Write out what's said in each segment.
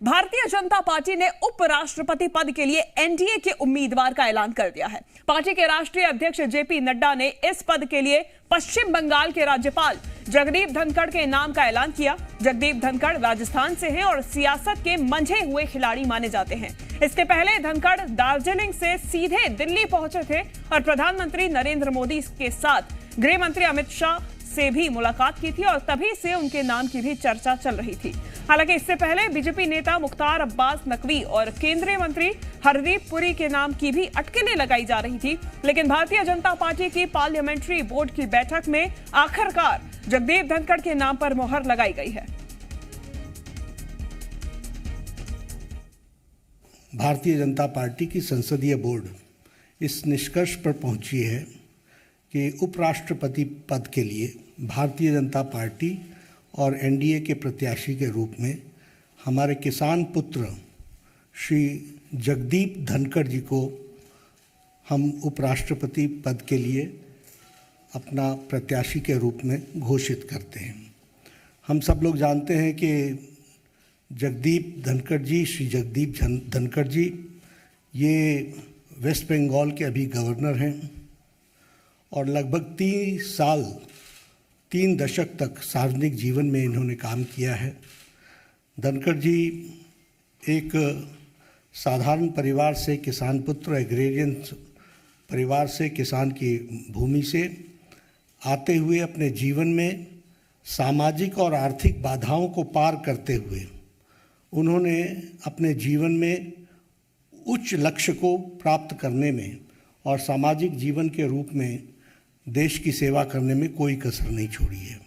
Bharatiya Janata party ने उपराष्ट्रपति पद के लिए एनडीए के उम्मीदवार का ऐलान कर दिया है। पार्टी के राष्ट्रीय अध्यक्ष जेपी नड्डा ने इस पद के लिए पश्चिम बंगाल के राज्यपाल जगदीप धनखड़ के नाम का ऐलान किया। जगदीप धनखड़ राजस्थान से हैं और सियासत के मंझे हुए खिलाड़ी माने जाते हैं। इसके पहले धनखड़ दार्जिलिंग से सीधे दिल्ली पहुंचे थे और प्रधानमंत्री नरेंद्र मोदी के साथ गृह मंत्री अमित शाह से भी मुलाकात की थी और तभी से उनके नाम की भी चर्चा चल रही थी। हालांकि इससे पहले बीजेपी नेता मुख्तार अब्बास नकवी और केंद्रीय मंत्री हरदीप पुरी के नाम की भी अटकलें लगाई जा रही थी, लेकिन भारतीय जनता पार्टी की पार्लियामेंट्री बोर्ड की बैठक में आखिरकार जगदीप धनखड़ के नाम पर मोहर लगाई गई है। भारतीय जनता पार्टी की संसदीय बोर्ड इस निष्कर्ष पर पहुंची है कि उपराष्ट्रपति पद के लिए भारतीय जनता पार्टी और एनडीए के प्रत्याशी के रूप में हमारे किसान पुत्र श्री जगदीप धनखड़ जी को हम उपराष्ट्रपति पद के लिए अपना प्रत्याशी के रूप में घोषित करते हैं। हम सब लोग जानते हैं कि जगदीप धनखड़ जी, श्री जगदीप धनखड़ जी ये वेस्ट बंगाल के अभी गवर्नर हैं और लगभग 3 दशक तक सार्वजनिक जीवन में इन्होंने काम किया है। धनखड़ जी एक साधारण परिवार से, किसान पुत्र एग्रेरियन परिवार से, किसान की भूमि से आते हुए अपने जीवन में सामाजिक और आर्थिक बाधाओं को पार करते हुए उन्होंने अपने जीवन में उच्च लक्ष्य को प्राप्त करने में और सामाजिक जीवन के रूप में देश की सेवा करने में कोई कसर नहीं छोड़ी है।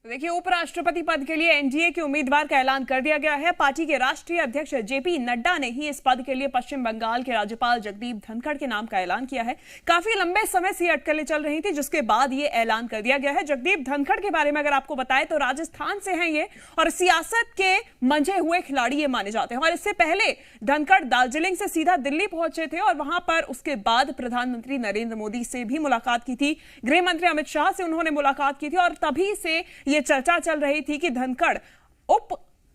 देखिए, उपराष्ट्रपति पद के लिए एनडीए के उम्मीदवार का ऐलान कर दिया गया है। पार्टी के राष्ट्रीय अध्यक्ष जेपी नड्डा ने ही इस पद के लिए पश्चिम बंगाल के राज्यपाल जगदीप धनखड़ के नाम का ऐलान किया है। काफी लंबे समय से ये अटकलें चल रही थी, जिसके बाद ये ऐलान कर दिया गया है। जगदीप धनखड़ के बारे में अगर आपको बताएं तो राजस्थान से हैं ये और सियासत के मंझे हुए खिलाड़ी ये माने जाते हैं। और इससे पहले धनखड़ दार्जिलिंग से सीधा दिल्ली पहुंचे थे और वहां पर उसके बाद प्रधानमंत्री नरेंद्र मोदी से भी मुलाकात की थी। गृह मंत्री अमित शाह से उन्होंने मुलाकात की थी और तभी से ये चर्चा चल रही थी कि धनखड़ उप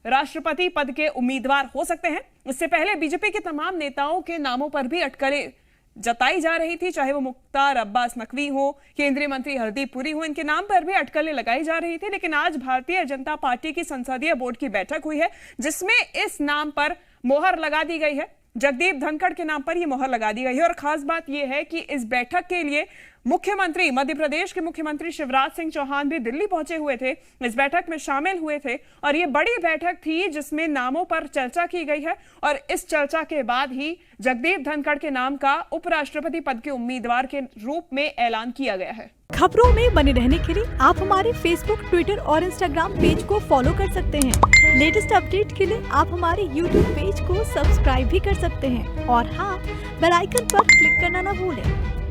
राष्ट्रपति पद के उम्मीदवार हो सकते हैं। इससे पहले बीजेपी के तमाम नेताओं के नामों पर भी अटकलें जताई जा रही थी, चाहे वो मुख्तार अब्बास नकवी हो, केंद्रीय मंत्री हरदीप पुरी हो, इनके नाम पर भी अटकलें लगाई जा रही थी। लेकिन आज भारतीय जनता पार्टी की संसदीय बोर्ड की बैठक हुई है, जिसमें इस नाम पर मोहर लगा दी गई है। जगदीप धनखड़ के नाम पर यह मोहर लगा दी गई है और खास बात यह है कि इस बैठक के लिए मुख्यमंत्री, मध्य प्रदेश के मुख्यमंत्री शिवराज सिंह चौहान भी दिल्ली पहुंचे हुए थे, इस बैठक में शामिल हुए थे और ये बड़ी बैठक थी जिसमें नामों पर चर्चा की गई है और इस चर्चा के बाद ही जगदीप धनखड़ के नाम का उपराष्ट्रपति पद के उम्मीदवार के रूप में ऐलान किया गया है। खबरों में बने रहने के लिए आप हमारे फेसबुक, ट्विटर और इंस्टाग्राम पेज को फॉलो कर सकते हैं। लेटेस्ट अपडेट के लिए आप हमारे यूट्यूब पेज को सब्सक्राइब भी कर सकते हैं और हाँ, बेल आइकन पर क्लिक करना न भूलें।